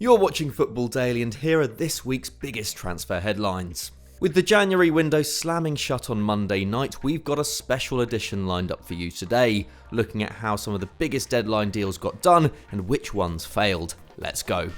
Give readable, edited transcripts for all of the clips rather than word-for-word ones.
You're watching Football Daily and here are this week's biggest transfer headlines. With the January window slamming shut on Monday night, we've got a special edition lined up for you today, looking at how some of the biggest deadline deals got done and which ones failed. Let's go.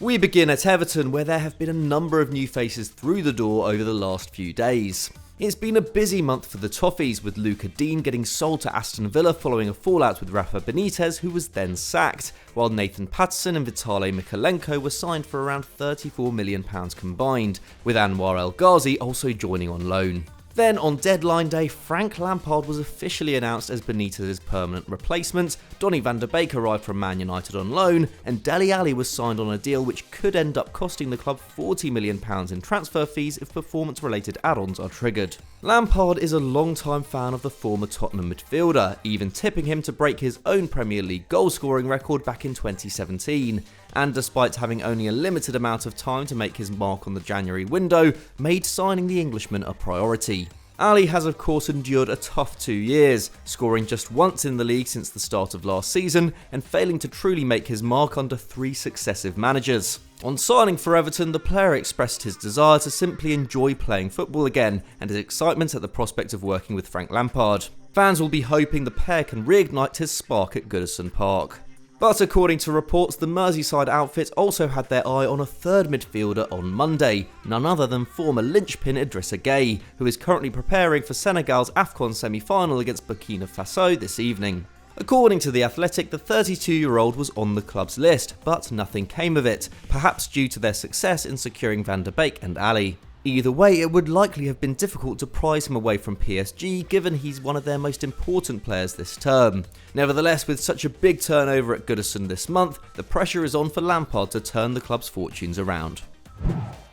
We begin at Everton, where there have been a number of new faces through the door over the last few days. It's been a busy month for the Toffees, with Luca Dean getting sold to Aston Villa following a fallout with Rafa Benitez, who was then sacked, while Nathan Patterson and Vitali Mykolenko were signed for around £34 million combined, with Anwar El Ghazi also joining on loan. Then on deadline day, Frank Lampard was officially announced as Benitez's permanent replacement, Donny van de Beek arrived from Man United on loan, and Dele Alli was signed on a deal which could end up costing the club £40 million in transfer fees if performance-related add-ons are triggered. Lampard is a long-time fan of the former Tottenham midfielder, even tipping him to break his own Premier League goal-scoring record back in 2017. And despite having only a limited amount of time to make his mark on the January window, made signing the Englishman a priority. Alli has of course endured a tough 2 years, scoring just once in the league since the start of last season and failing to truly make his mark under 3 successive managers. On signing for Everton, the player expressed his desire to simply enjoy playing football again and his excitement at the prospect of working with Frank Lampard. Fans will be hoping the pair can reignite his spark at Goodison Park. But according to reports, the Merseyside outfit also had their eye on a third midfielder on Monday, none other than former linchpin Idrissa Gueye, who is currently preparing for Senegal's AFCON semi-final against Burkina Faso this evening. According to The Athletic, the 32-year-old was on the club's list, but nothing came of it, perhaps due to their success in securing Van de Beek and Alli. Either way, it would likely have been difficult to prise him away from PSG, given he's one of their most important players this term. Nevertheless, with such a big turnover at Goodison this month, the pressure is on for Lampard to turn the club's fortunes around.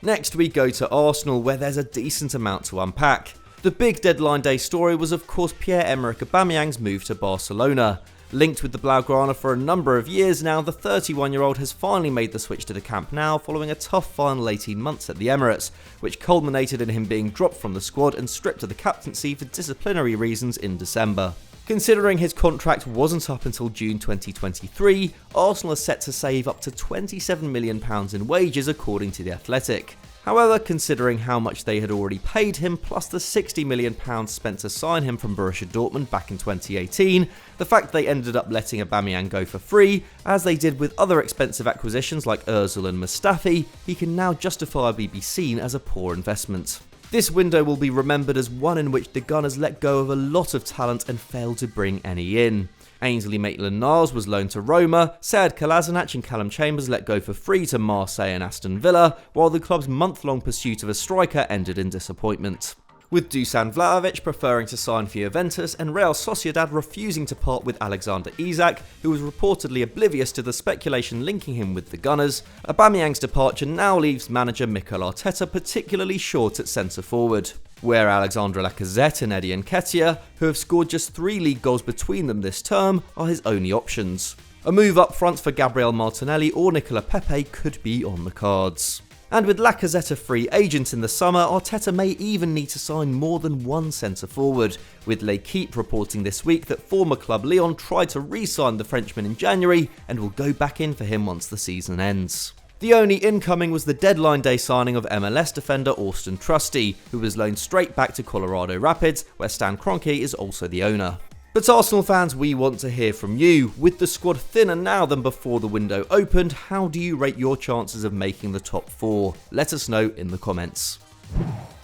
Next we go to Arsenal, where there's a decent amount to unpack. The big deadline day story was of course Pierre-Emerick Aubameyang's move to Barcelona. Linked with the Blaugrana for a number of years now, the 31-year-old has finally made the switch to the Camp Nou following a tough final 18 months at the Emirates, which culminated in him being dropped from the squad and stripped of the captaincy for disciplinary reasons in December. Considering his contract wasn't up until June 2023, Arsenal are set to save up to £27 million in wages according to The Athletic. However, considering how much they had already paid him, plus the £60 million spent to sign him from Borussia Dortmund back in 2018, the fact they ended up letting Aubameyang go for free, as they did with other expensive acquisitions like Ozil and Mustafi, he can now justifiably be seen as a poor investment. This window will be remembered as one in which the Gunners let go of a lot of talent and failed to bring any in. Ainsley Maitland-Niles was loaned to Roma, Sead Kolasinac and Callum Chambers let go for free to Marseille and Aston Villa, while the club's month-long pursuit of a striker ended in disappointment. With Dusan Vlahovic preferring to sign for Juventus and Real Sociedad refusing to part with Alexander Isak, who was reportedly oblivious to the speculation linking him with the Gunners, Aubameyang's departure now leaves manager Mikel Arteta particularly short at centre-forward, where Alexandre Lacazette and Eddie Nketiah, who have scored just 3 league goals between them this term, are his only options. A move up front for Gabriel Martinelli or Nicola Pepe could be on the cards. And with Lacazette a free agent in the summer, Arteta may even need to sign more than one centre-forward, with L'Équipe reporting this week that former club Lyon tried to re-sign the Frenchman in January and will go back in for him once the season ends. The only incoming was the deadline day signing of MLS defender Austin Trusty, who was loaned straight back to Colorado Rapids, where Stan Kroenke is also the owner. But Arsenal fans, we want to hear from you. With the squad thinner now than before the window opened, how do you rate your chances of making the top 4? Let us know in the comments.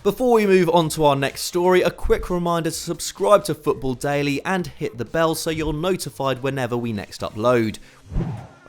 Before we move on to our next story, a quick reminder to subscribe to Football Daily and hit the bell so you're notified whenever we next upload.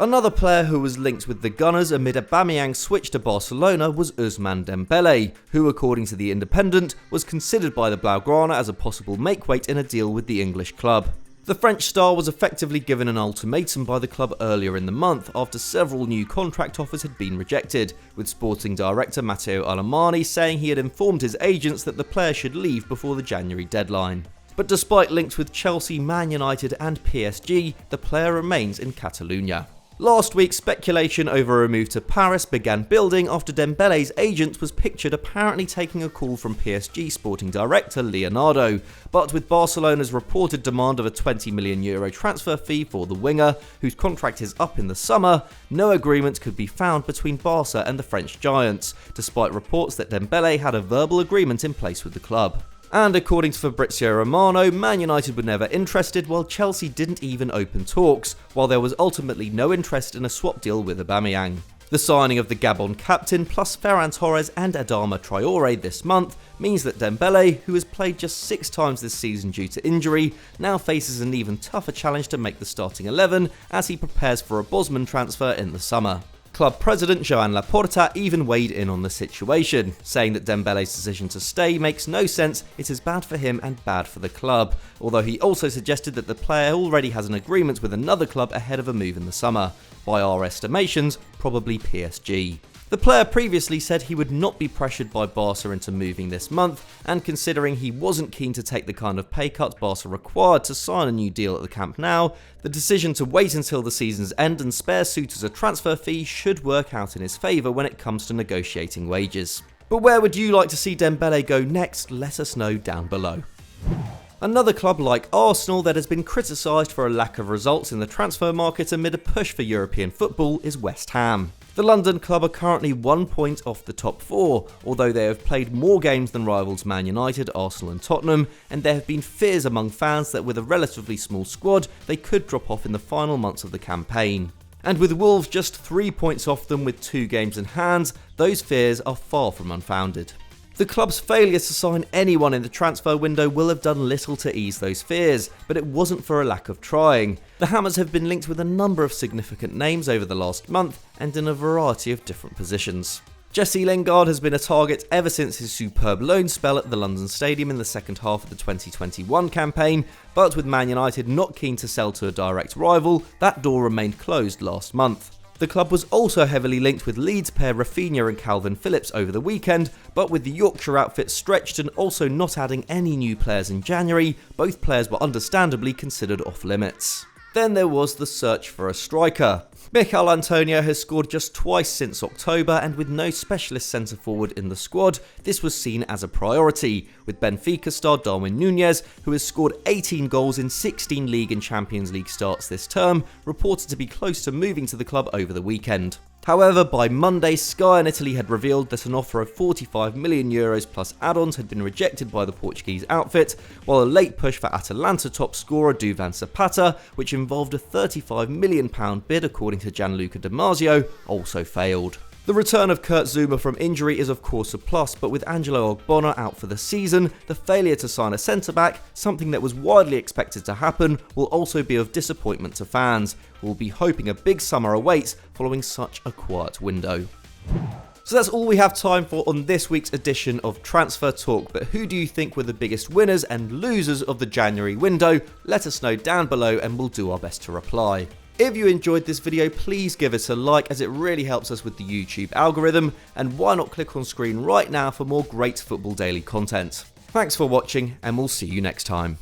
Another player who was linked with the Gunners amid Aubameyang's switch to Barcelona was Ousmane Dembélé, who according to The Independent was considered by the Blaugrana as a possible makeweight in a deal with the English club. The French star was effectively given an ultimatum by the club earlier in the month after several new contract offers had been rejected, with sporting director Matteo Alemany saying he had informed his agents that the player should leave before the January deadline. But despite links with Chelsea, Man United and PSG, the player remains in Catalonia. Last week, speculation over a move to Paris began building after Dembele's agent was pictured apparently taking a call from PSG sporting director Leonardo, but with Barcelona's reported demand of a €20 million transfer fee for the winger, whose contract is up in the summer, no agreement could be found between Barca and the French giants, despite reports that Dembele had a verbal agreement in place with the club. And according to Fabrizio Romano, Man United were never interested, while Chelsea didn't even open talks, while there was ultimately no interest in a swap deal with Aubameyang. The signing of the Gabon captain plus Ferran Torres and Adama Traore this month means that Dembele, who has played just 6 times this season due to injury, now faces an even tougher challenge to make the starting 11 as he prepares for a Bosman transfer in the summer. Club president Joan Laporta even weighed in on the situation, saying that Dembele's decision to stay makes no sense, it is bad for him and bad for the club, although he also suggested that the player already has an agreement with another club ahead of a move in the summer, by our estimations, probably PSG. The player previously said he would not be pressured by Barca into moving this month, and considering he wasn't keen to take the kind of pay cut Barca required to sign a new deal at the Camp Nou, the decision to wait until the season's end and spare suitors a transfer fee should work out in his favour when it comes to negotiating wages. But where would you like to see Dembele go next? Let us know down below. Another club like Arsenal that has been criticised for a lack of results in the transfer market amid a push for European football is West Ham. The London club are currently 1 point off the top 4, although they have played more games than rivals Man United, Arsenal and Tottenham, and there have been fears among fans that with a relatively small squad, they could drop off in the final months of the campaign. And with Wolves just 3 points off them with 2 games in hand, those fears are far from unfounded. The club's failure to sign anyone in the transfer window will have done little to ease those fears, but it wasn't for a lack of trying. The Hammers have been linked with a number of significant names over the last month and in a variety of different positions. Jesse Lingard has been a target ever since his superb loan spell at the London Stadium in the second half of the 2021 campaign, but with Man United not keen to sell to a direct rival, that door remained closed last month. The club was also heavily linked with Leeds pair Raphinha and Calvin Phillips over the weekend, but with the Yorkshire outfit stretched and also not adding any new players in January, both players were understandably considered off limits. Then there was the search for a striker. Mikel Antonio has scored just twice since October, and with no specialist centre-forward in the squad, this was seen as a priority, with Benfica star Darwin Nuñez, who has scored 18 goals in 16 League and Champions League starts this term, reported to be close to moving to the club over the weekend. However, by Monday, Sky in Italy had revealed that an offer of €45 million plus add-ons had been rejected by the Portuguese outfit, while a late push for Atalanta top scorer Duvan Zapata, which involved a £35 million bid according to Gianluca Di Marzio, also failed. The return of Kurt Zouma from injury is of course a plus, but with Angelo Ogbonna out for the season, the failure to sign a centre-back, something that was widely expected to happen, will also be of disappointment to fans, who will be hoping a big summer awaits following such a quiet window. So that's all we have time for on this week's edition of Transfer Talk, but who do you think were the biggest winners and losers of the January window? Let us know down below and we'll do our best to reply. If you enjoyed this video, please give us a like as it really helps us with the YouTube algorithm, and why not click on screen right now for more great Football Daily content. Thanks for watching and we'll see you next time.